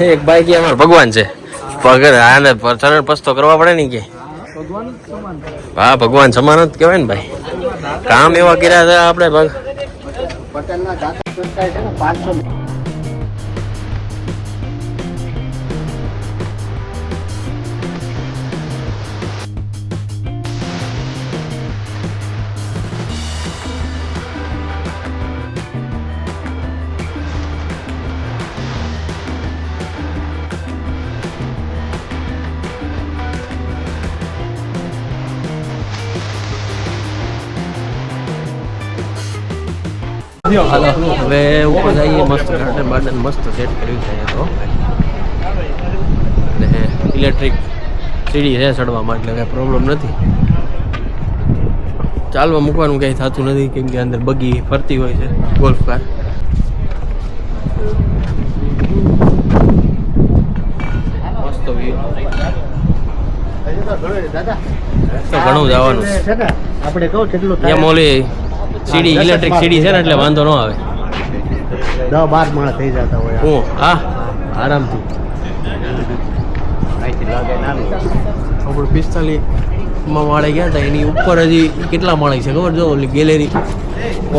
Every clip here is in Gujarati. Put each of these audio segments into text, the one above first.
એક ભાઈ કે અમાર ભગવાન છે પગર આને ચરણ પસ્તો કરવા પડે ને કે હા ભગવાન સમાન જ કહેવાય ને ભાઈ કામ એવા કર્યા હતા આપણે પટેલના જાતક સંસ્થાએ છે ને 500 હવે ઉપર જઈએ મસ્ત ગાર્ડન બાર્ડન મસ્ત સેટ કર્યું છે તો ઇલેક્ટ્રિક સીડી છે ચડવા માટે એટલે કાંઈ પ્રોબ્લેમ નથી ચાલવા મૂકવાનું કંઈ થતું નથી કેમ કે અંદર બગી ફરતી હોય છે ગોલ્ફ કાર મસ્ત વ્યૂ તો ઘણું જવાનું છે ને આપણે કહું કેટલું થાય એમ ઓલી સીડી ઇલેક્ટ્રિક સીડી છે ને એટલે વાંધો ન આવે 10-12 માળ થઈ જતા હોય હું હા આરામથી અહીંથી લાગે નાનું આપણે 45 માં માળે ગયા હતા એની ઉપર હજી કેટલા માળી છે ખબર જો ઓલી ગેલેરી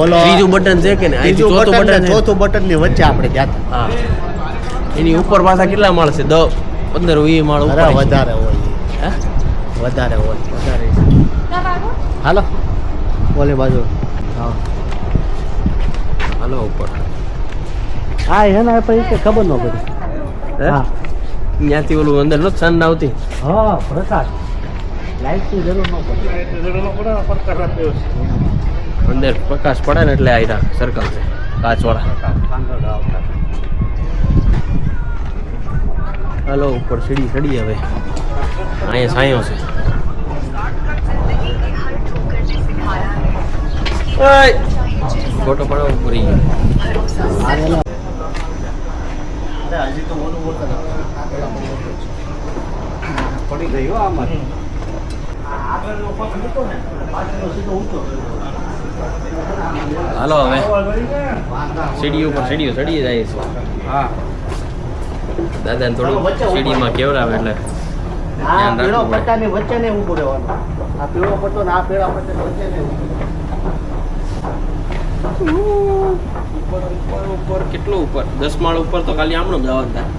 ઓલો ત્રીજું બટન છે કે ને અહીંથી ચોથું બટન ચોથું બટન ની વચ્ચે આપણે ગયા હા એની ઉપર પાછા કેટલા માળ છે 10 15 20 માળ ઉપર વધારે હોય હે વધારે હાલો ઓલી બાજુ હા હાલો ઉપર હા હે ને પછી કે ખબર ન પડી હા ત્યાંથી ઓલું અંદર નથી સન આવતી હા પ્રકાશ લાઈટ ની જરૂર ન પડે અંદર પ્રકાશ પડે ને એટલે આયરા સર્કલ છે કાચવાળા હાલો ઉપર સીડી ચડી હવે અહીંયા છાંયો છે ફોટો પડો ઉપર હજી તો પડી ગયો આમાં હાલો હવે સીડી ઉપર સીડીઓ ચડી જાય છે હા દાદાને થોડું સીડીમાં કેવડાવે એટલે આ પીળો પટ્ટાની વચ્ચે ને ઊભું રહેવાનું આ પીળો પટ્ટો ને આ પીળા પટ્ટા વચ્ચે ને ઉપર કેટલું ઉપર 10 માળ ઉપર તો ખાલી આમણું જવાનું થાય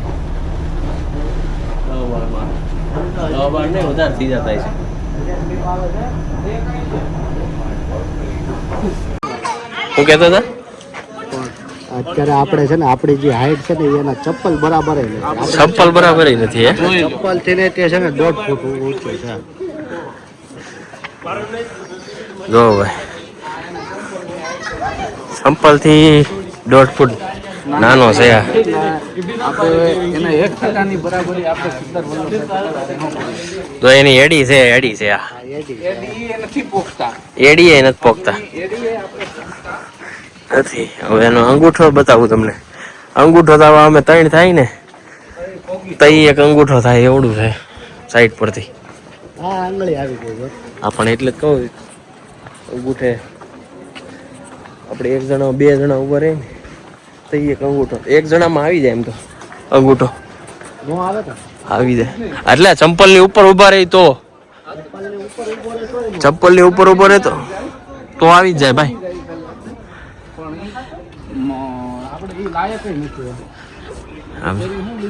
10 માળ નહીં વધારે થઈ જતા છે શું કહેતા હતા અત્યારે આપણે છે ને આપણી જે હાઈટ છે ને એના ચપ્પલ બરાબર ચપ્પલ બરાબર નથી ચપ્પલ થી ને તે છે ને 1.5 ફૂટ ઊંચું છે જો ભાઈ ચપ્પલ થી 1.5 ફૂટ નાનો છે તો એની એડી છે આ એડી એ નથી પોખતા નથી હવે એનો અંગૂઠો બતાવું તમને અંગૂઠો તો અમે 3 થાય ને તઈ એક અંગૂઠો થાય એવડું છે સાઈડ પરથી હા આંગળી આવી ગઈ છે હા પણ એટલે જ કહું અંગૂઠે આપણે એક જણા 2 જણા ઉભા રહે ને તઈ એક અંગૂઠો એક જણામાં આવી જાય એમ તો અંગૂઠો નો આવે તો આવી જાય એટલે ચંપલ ની ઉપર ઉભા રહી તો ચપ્પલ ની ઉપર ઉભો રહે તો આવી જ જાય ભાઈ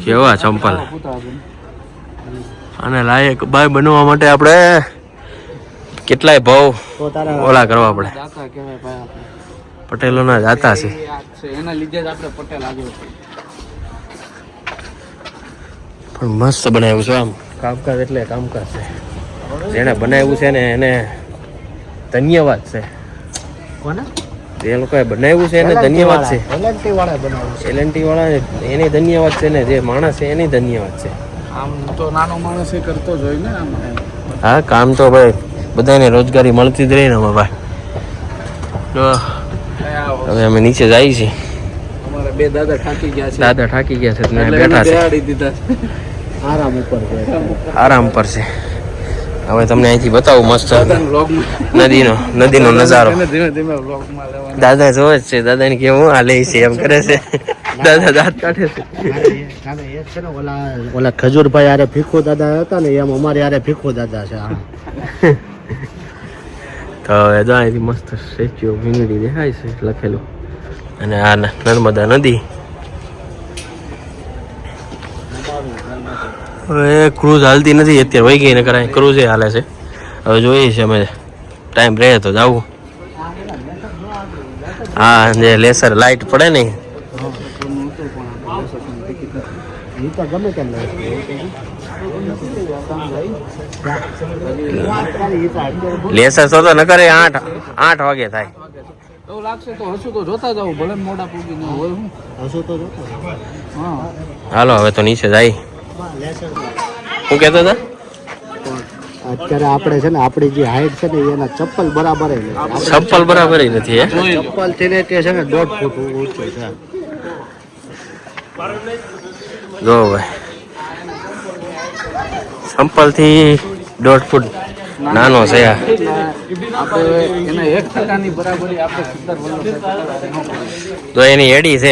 કેવા ચંપલ અને લાયક ભાઈ બનવા માટે આપણે કેટલાય ભાવ ઓલા કરવા પડે પટેલોના જાતા છે એના લીધે જ આપણે પટેલ આવ્યો છે પણ મસ્ત બનાવ્યું છે આમ કામકાજ એટલે કામકાજ છે જેને બનાવ્યું છે ને એને ધન્યવાદ છે કોને એ લોકોએ બનાવ્યું છે એને ધન્યવાદ છે એલએનટી વાળા એને ધન્યવાદ છે ને જે માણસ છે એને ધન્યવાદ છે આમ તો નાનો માણસ એ કરતો જ હોય ને આમ હા કામ તો ભાઈ બધાને રોજગારી મળતી જ રહી ને ભાઈ હવે અમે નીચે જઈએ છીએ અમારા બે દાદા થાકી ગયા છે બેઠા છે આરામ પર છે હવે તમને અહીંથી બતાવું મસ્ત નદીનો નજારો દાદા જોવે જ છે દાદાને કેવું હાલે છે એમ કરે છે દાદા દાંત કાઢે છે એ છે ને ઓલા ખજૂરભાઈ યારે ભીખુ દાદા હતા ને એમ અમારે યારે ભીખુ દાદા છે. તો હવે જો અહીંથી મસ્ત સ્ટેચ્યુ ઓફ યુનિટી દેખાય છે લખેલું, અને આ નર્મદા નદી. હવે ક્રૂઝ હાલતી નથી અત્યારે, વહી ગઈ ને કરાય ક્રૂઝ એ હાલે છે. હવે જોઈએ છે અમે ટાઈમ રહે તો જવું. હા, જે લેસર લાઇટ પડે ને ગમે તેમ લેસર તો ન કરે 8 વાગે થાય. એવું લાગશે તો હસું તો જોતા જાવ, ભલે મોડા પૂગી ન હોય. હું હસું તો જોતા. હા હાલો હવે તો નીચે જાય. હું કહેતો હતા અત્યારે આપણે છે ને આપણી જે હાઈટ છે ને એના ચપ્પલ બરાબર ચપ્પલ બરાબર નથી હે. ચપ્પલ થી ને તે છે ને 1.5 ફૂટ ઊંચું છે. જો ભાઈ ચપ્પલ થી 1.5 ફૂટ નાનો છે આ. આપણે એના 1% બરાબરી આપણે સરદાર વલ્લભભાઈ તો એની એડી છે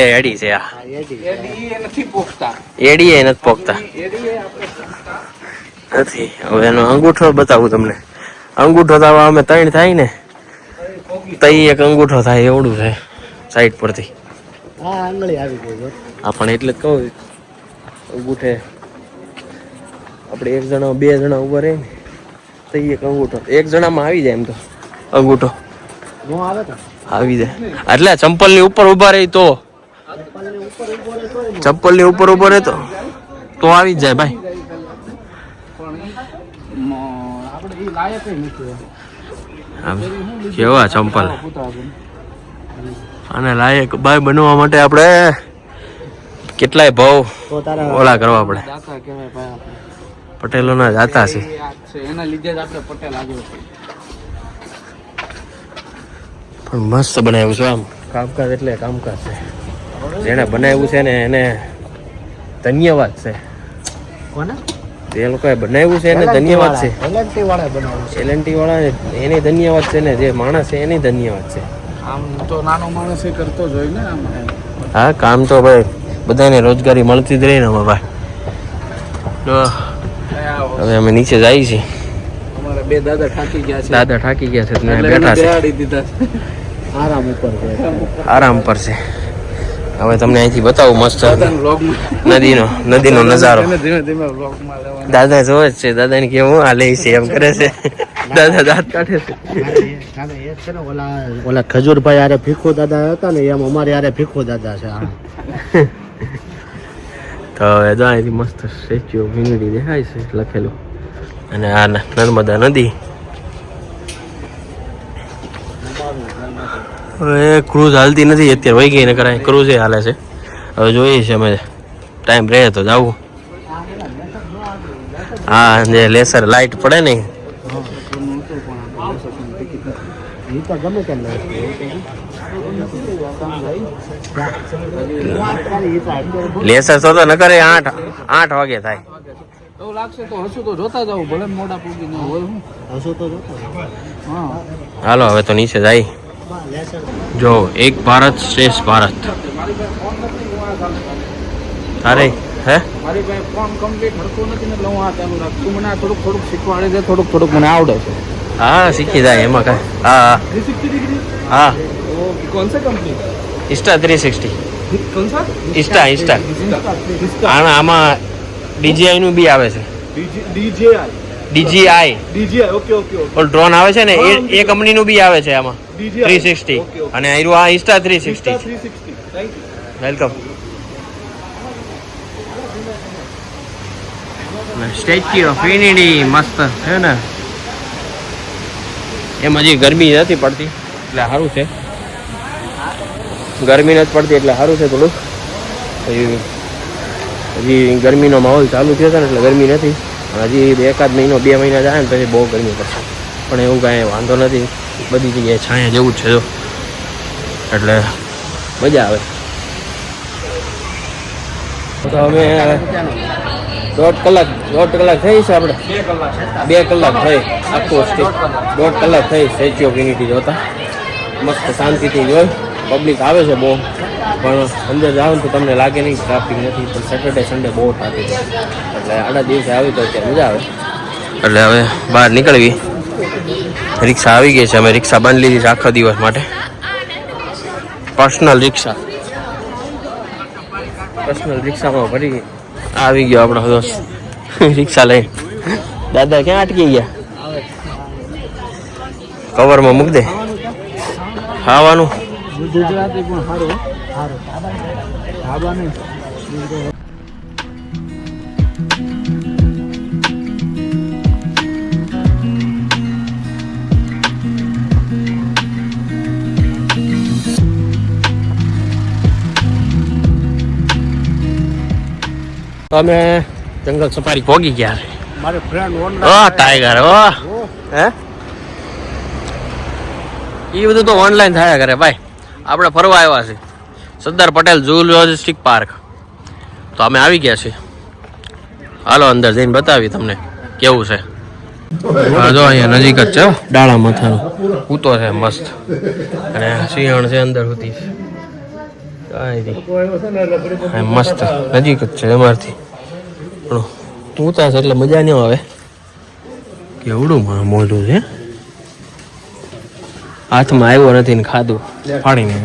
આ. એડી નથી પોખતા. એડી એ નથી પોકતા નથી. હવે એનો અંગૂઠો બતાવું તમને. અંગૂઠો તો અમે 3 થાય ને, તઈ એક અંગૂઠો થાય એવડું છે સાઈડ પરથી. હા, આંગળી આવી ગઈ છે. આપણે એટલે જ કહું અંગૂઠે આપણે 1 જણા 2 જણા ઉભા રહે ને તઈ એક અંગૂઠો 1 જણામાં આવી જાય. એમ તો અંગૂઠો નો આવે તો આવી જાય. એટલે ચંપલ ની ઉપર ઉભા રહી તો, ચપ્પલ ની ઉપર ઉભો રહે તો આવી જ જાય ભાઈ. આપણે એ લાયક નથી. કેવા ચંપલ અને લાયક ભાઈ બનવા માટે આપણે કેટલાય ભાવ તો તારા ઓલા કરવા પડે. દાતા કહેવાય ભાઈ આપણે. પટેલોના જાતા છે. એના લીધે જ આપણે પટેલ આગળ છે. પણ મસ્ત બનાવ્યું છે. આમ કામકાજ એટલે કામકાજ છે. જેને બનાવ્યું છે ને એને ધન્યવાદ છે. કોને જે લોકોએ બનાવ્યું છે એને ધન્યવાદ છે. એલએનટી વાળા બનાવ્યું છે. એલએનટી વાળા એને ધન્યવાદ છે ને જે માણસ છે એને ધન્યવાદ છે. આમ તો નાનો માણસ એ કરતો જ હોય ને. આમ હા, કામ તો ભાઈ બધાને રોજગારી મળતી જ રહી ને અમે ભાઈ. તો હવે અમે નીચે જઈએ છીએ. અમારા 2 દાદા થાકી ગયા છે. દાદા થાકી ગયા છે, એટલે બેઠા છે, બેહાડી દીધા છે. આરામ ઉપર છે. આરામ પર છે. હવે તમને અહીંથી બતાવું મસ્ત દાદાના વ્લોગમાં નદીનો નજારો. ધીમે ધીમે વ્લોગમાં લેવાનું. દાદા જોવે જ છે. દાદાને કેવું આ લે છે એમ કરે છે. દાદા દાંત કાઢે છે. એ છે ને ઓલા ખજૂરભાઈ યારે ભીખુ દાદા હતા ને એમ અમારે યારે ભીખુ દાદા છે. તો હવે જો અહીંથી મસ્ત સ્ટેચ્યુ ઓફ યુનિટી દેખાય છે લખેલું, અને આ નર્મદા નદી. હવે ક્રૂઝ હાલતી નથી અત્યારે, વહી ગઈ ને કરાય ક્રૂઝ એ હાલે છે. હવે જોઈએ છે અમે ટાઈમ રહે તો જવું. હા, જે લેસર લાઇટ પડે ને તો ગમે તેમ લેસર તો ન કરે 8 વાગે થાય. એવું લાગશે તો હસું તો જોતા જાવ, ભલે મોડા પૂગી ન હોય. હું હસું તો જોતા. હા હાલો હવે તો નીચે જાય. જો એક ભારત શ્રેષ્ઠ ભારત. અરે હે મારી પાસે ફોન કમ્પ્લીટ હરખું નથી ને એટલે હું આ ચાલુ રાખું. તું મને આ થોડુંક શીખવાડી દે. થોડુંક મને આવડે છે. હા, શીખી જાય એમાં કઈ. હા 360 डिग्री. હા ओके, कौन सा कंपनी? ઇન્સ્ટા 360. कौन सा? ઇન્સ્ટા इसका આમાં DJI નું બી આવે છે. DJI. DJI. Okay okay okay. All drone આવે છે ને એ કંપની નું બી આવે છે આમાં DJI. 360. Okay, okay. અને આયરું આ Insta 360. 360. Thank you. Welcome. Statue of unity મસ્ત છે ને. એમ હજી ગરમી નથી પડતી એટલે સારું છે. ગરમી નથી પડતી એટલે સારું છે થોડુંક. હજી ગરમીનો માહોલ ચાલુ થયો છે ને એટલે ગરમી નથી. હજી 1-2 મહિનો 2 મહિના જાય ને પછી બહુ ગરમી પડશે. પણ એવું કાંઈ વાંધો નથી. બધી જગ્યાએ છાયા જેવું જ છે જો, એટલે મજા આવે. તો અમે 1.5 કલાક થઈ છે આપણે. 2 કલાક થઈ આખું 1.5 કલાક થઈ સ્ટેચ્યુ ઓફ યુનિટી જોતા. મસ્ત શાંતિથી જોઈ. પબ્લિક આવે છે બહુ. પણ અંદર જાઓ ને તો તમને લાગે નહીં ટ્રાફિક નથી, પણ સેટરડે સન્ડે બહુ ટ્રાફિક છે. એટલે આડા દિવસે આવી તો અત્યારે મજા આવે. એટલે હવે બહાર નીકળવી, રિક્ષા આવી ગઈ છે. અમે રિક્ષા બાંધી લીધી છે આખા દિવસ માટે. પર્સનલ રિક્ષામાં ભરી આવી ગયો આપણો દોસ્ત રિક્ષા લઈને. દાદા ક્યાં અટકી ગયા? કવરમાં મૂક દે. ખાવાનું ગુજરાતી પણ સારું ખાવાનું. તો અમે જંગલ સફારી પહોંચી ગયા છે. મારે ફ્રેન્ડ ટાઈગર હે એ બધું તો ઓનલાઈન થયા કરે ભાઈ. આપણે ફરવા આવ્યા છે સરદાર પટેલ ઝૂલોજિસ્ટિક પાર્ક. તો અમે આવી ગયા છીએ. હાલો અંદર જઈને બતાવી તમને કેવું છે. હા જો અહીંયા નજીક જ છે ડાળા માથાનો કૂતો છે મસ્ત, અને સિંહણ છે અંદર સુધી. મસ્ત નજીક જ છે અમારથી, પણ ઉતા છે એટલે મજા નહીં આવે. કેવડું મોઢું છે, હાથમાં આવ્યો નથી ને ખાધું ફાડીને.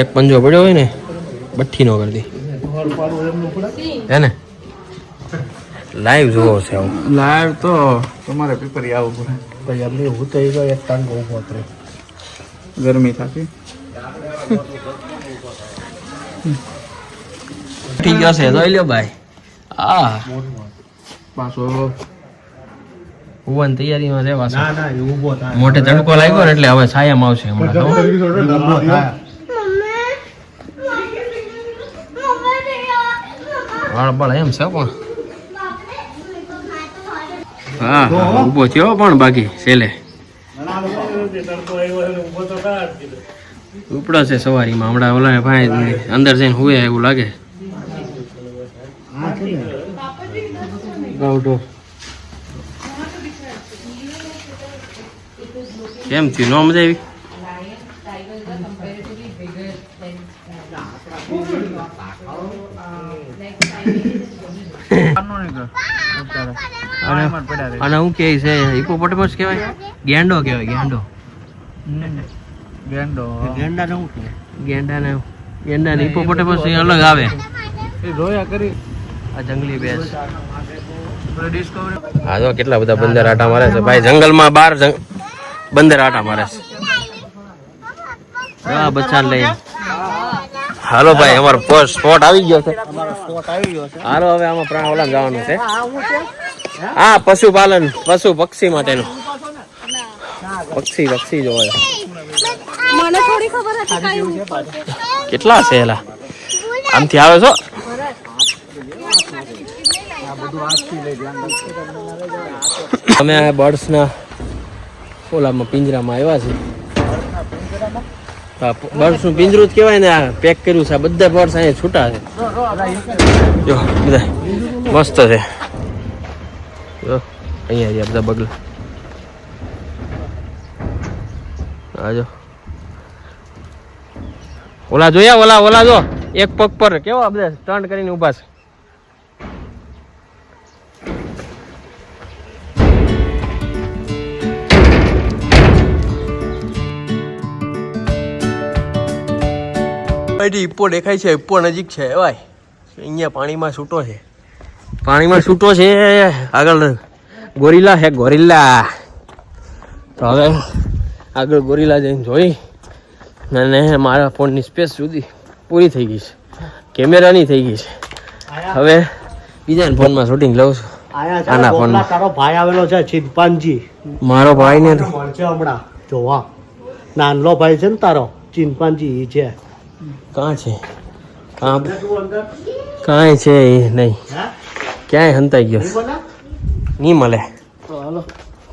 એક પંજો પડ્યો હોય ને બઠ્ઠી નો કરી દે હે ને. લાઈવ જોવો છે આવું. લાઈવ તો તમારે પેપર આવવું પડે. ભાઈ અમને હું તો એક ટાંગો ઉભો કરે, ગરમી થતી. ઠીક હશે જોઈ લ્યો ભાઈ. હા પાછો હોવાની તૈયારીમાં છે પાછો. ના ના એ ઊભો થાય. મોટે તડકો લાગ્યો ને એટલે હવે છાયામાં આવશે હમણાં. ઊભો થાય. વાળ બળ એમ છે પણ હા ઊભો થયો પણ બાકી છેલ્લે ઉપડો છે સવારીમાં. હમણાં ઓલા ભાઈ અંદર જઈને હુએ એવું લાગે. કેમ થયું? નો મજા આવી? અને હું કે છે હિપોપોટેમસ કહેવાય? ગેંડો કહેવાય ગેંડો. ગેંડા ને હું કે ગેંડા ને હિપોપોટેમસ અલગ આવે. રોયા કરી આ જંગલી ભેંસ. હા તો કેટલા બધા બંદર આટા મારે છે ભાઈ. જંગલમાં બાર બંદર આટા મારે છે. હા બચ્ચા લઈ હાલો ભાઈ. અમારો સ્પોટ આવી ગયો છે. હાલો હવે આમાં પ્રાણ ઓલા જવાનું છે. હા પશુપાલન પશુ પક્ષી માટેનું. પક્ષી જોવે. મને થોડી ખબર હતી કાઈ કેટલા છે એલા? આમથી આવે છો? અમે બર્ડ્સના ઓલામાં પિંજરામાં આવ્યા છીએ. બર્ડ્સનું પિંજરું જ કહેવાય ને. આ પેક કર્યું છે. બધા બર્ડ્સ અહીંયા છૂટા છે. જો બધા મસ્ત છે. જો અહીંયા બધા બગલા. આજો ઓલા જોયા? ઓલા જો એક પગ પર કેવા બધા સ્ટન્ટ કરીને ઊભા છે. ઈપ્પો દેખાય છે. ઈપ્પો નજીક છે ભાઈ. અહીંયા પાણીમાં છૂટો છે. આગળ ગોરીલા છે. ગોરીલા તો હવે આગળ ગોરીલા જઈને જોઈ અને મારા ફોનની સ્પેસ સુધી પૂરી થઈ ગઈ છે. કેમેરાની થઈ ગઈ છે. હવે બીજા ફોનમાં શૂટિંગ લઉં છું. આના ફોનમાં તારો ભાઈ આવેલો છે ચિંપાંજી. મારો ભાઈ ને મળશે હમણાં જોવા. નાનલો ભાઈ છે ને તારો ચિંપાંજી ઈ છે. કાં છે? કાંઈ છે એ નહીં. ક્યાંય હંતાઈ ગયો નહીં મળે.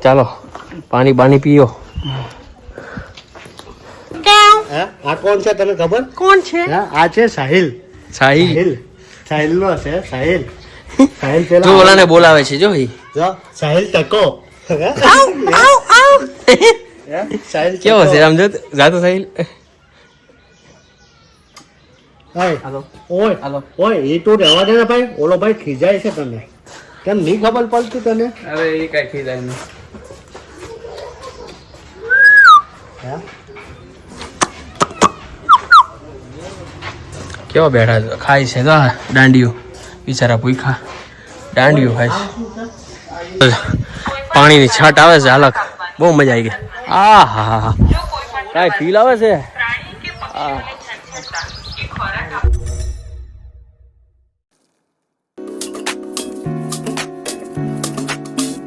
ચાલો પાણી પીઓ. આ કોણ છે તને ખબર? કોણ છે? આ છે સાહિલ. સાહિલ નો છે. સાહિલ જો ઓલાને બોલાવે છે. જો સાહિલ ટકો. કેવો છે આમ જો જાતો સાહિલ. હાય ઓય ઓય એ તો રહેવા દે ને ભાઈ ઓલો ભાઈ ખીજાય છે તને કેમ નહીં ખબર પડતી તને અરે એ કઈ ખીજાય નહીં. હે કેવો બેઠા છે ખાય છે તો દાંડિયું બિચારા ભૂખા દાંડિયું ખાય છે પાણીની છાંટ આવે છે હાલક બહુ મજા આવી ગઈ આ હા હા હા કાંઈ ફીલ આવે છે આ